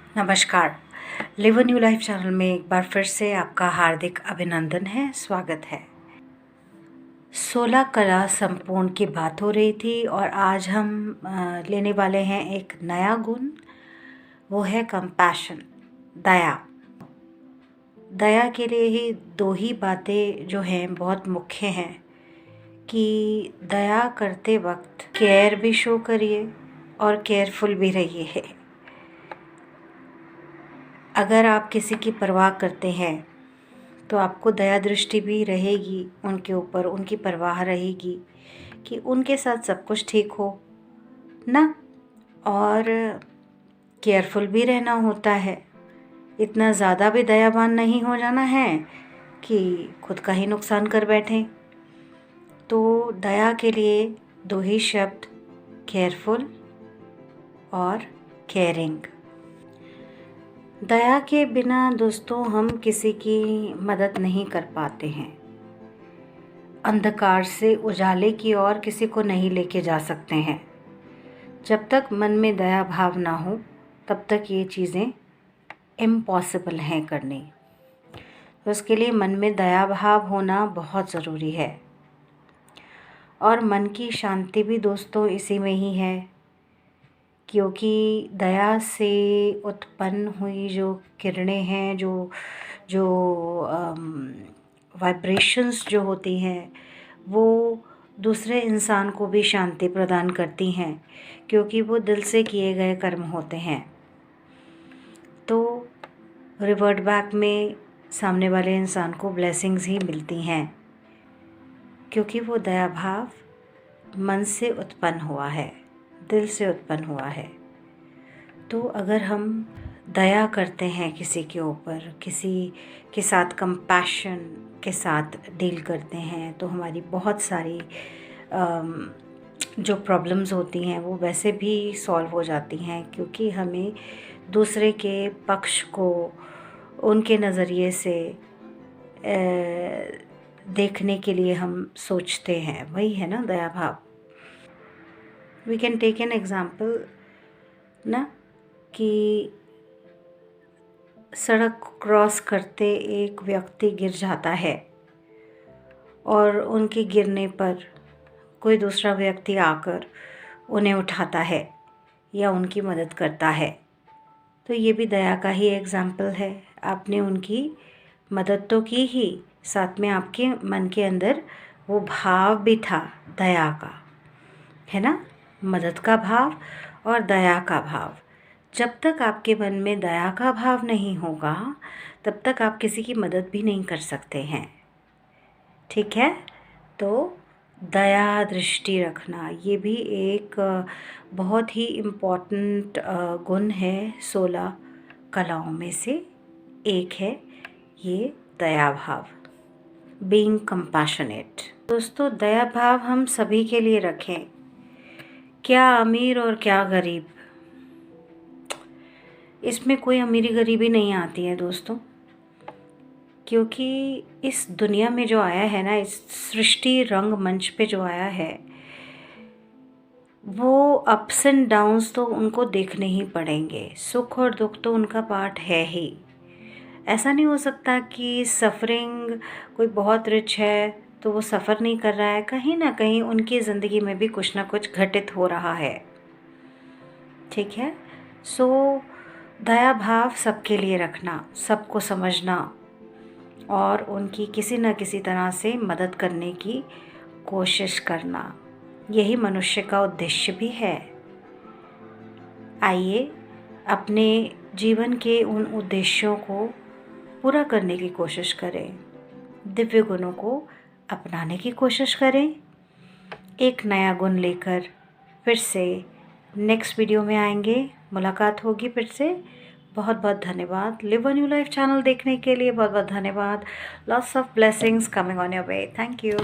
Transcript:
नमस्कार। Live a new life channel में एक बार फिर से आपका हार्दिक अभिनंदन है, स्वागत है। 16 कला संपूर्ण की बात हो रही थी और आज हम लेने वाले हैं एक नया गुण, वो है कंपैशन, दया। दया के लिए ही दो ही बातें जो हैं बहुत मुख्य हैं कि दया करते वक्त केयर भी शो करिए और केयरफुल भी रहिए। अगर आप किसी की परवाह करते हैं तो आपको दया दृष्टि भी रहेगी उनके ऊपर, उनकी परवाह रहेगी कि उनके साथ सब कुछ ठीक हो ना। और केयरफुल भी रहना होता है, इतना ज़्यादा भी दयावान नहीं हो जाना है कि खुद का ही नुकसान कर बैठें। तो दया के लिए दो ही शब्द, केयरफुल और केयरिंग। दया के बिना दोस्तों हम किसी की मदद नहीं कर पाते हैं। अंधकार से उजाले की ओर किसी को नहीं लेके जा सकते हैं। जब तक मन में दया भाव ना हो तब तक ये चीज़ें इम्पॉसिबल हैं करनी। तो उसके लिए मन में दया भाव होना बहुत ज़रूरी है। और मन की शांति भी दोस्तों इसी में ही है, क्योंकि दया से उत्पन्न हुई जो किरणें हैं, जो वाइब्रेशंस जो होती हैं, वो दूसरे इंसान को भी शांति प्रदान करती हैं, क्योंकि वो दिल से किए गए कर्म होते हैं। तो रिवर्ट बैक में सामने वाले इंसान को ब्लेसिंग्स ही मिलती हैं, क्योंकि वो दया भाव मन से उत्पन्न हुआ है, दिल से उत्पन्न हुआ है। तो अगर हम दया करते हैं किसी के ऊपर, किसी के साथ कंपैशन के साथ डील करते हैं, तो हमारी बहुत सारी जो प्रॉब्लम्स होती हैं वो वैसे भी सॉल्व हो जाती हैं, क्योंकि हमें दूसरे के पक्ष को उनके नज़रिए से देखने के लिए हम सोचते हैं। वही है ना दया भाव। We can take an example ना, कि सड़क क्रॉस करते एक व्यक्ति गिर जाता है और उनके गिरने पर कोई दूसरा व्यक्ति आकर उन्हें उठाता है या उनकी मदद करता है। तो ये भी दया का ही एग्ज़ाम्पल है। आपने उनकी मदद तो की ही, साथ में आपके मन के अंदर वो भाव भी था दया का, है ना। मदद का भाव और दया का भाव। जब तक आपके मन में दया का भाव नहीं होगा तब तक आप किसी की मदद भी नहीं कर सकते हैं, ठीक है। तो दया दृष्टि रखना ये भी एक बहुत ही इम्पॉर्टेंट गुण है। 16 कलाओं में से एक है ये दया भाव, बीइंग कंपैशनेट। दोस्तों, दया भाव हम सभी के लिए रखें, क्या अमीर और क्या गरीब। इसमें कोई अमीरी गरीबी नहीं आती है दोस्तों, क्योंकि इस दुनिया में जो आया है ना, इस सृष्टि रंगमंच पे जो आया है, वो अप्स एंड डाउन्स तो उनको देखने ही पड़ेंगे। सुख और दुख तो उनका पार्ट है ही। ऐसा नहीं हो सकता कि सफ़रिंग, कोई बहुत रिच है तो वो सफ़र नहीं कर रहा है, कहीं ना कहीं उनकी ज़िंदगी में भी कुछ ना कुछ घटित हो रहा है, ठीक है। सो दया भाव सबके लिए रखना, सबको समझना और उनकी किसी न किसी तरह से मदद करने की कोशिश करना, यही मनुष्य का उद्देश्य भी है। आइए अपने जीवन के उन उद्देश्यों को पूरा करने की कोशिश करें, दिव्य गुणों को अपनाने की कोशिश करें। एक नया गुण लेकर फिर से नेक्स्ट वीडियो में आएंगे, मुलाकात होगी फिर से। बहुत बहुत धन्यवाद। Live a new life channel देखने के लिए बहुत बहुत धन्यवाद। Lots of blessings coming on your way. Thank you.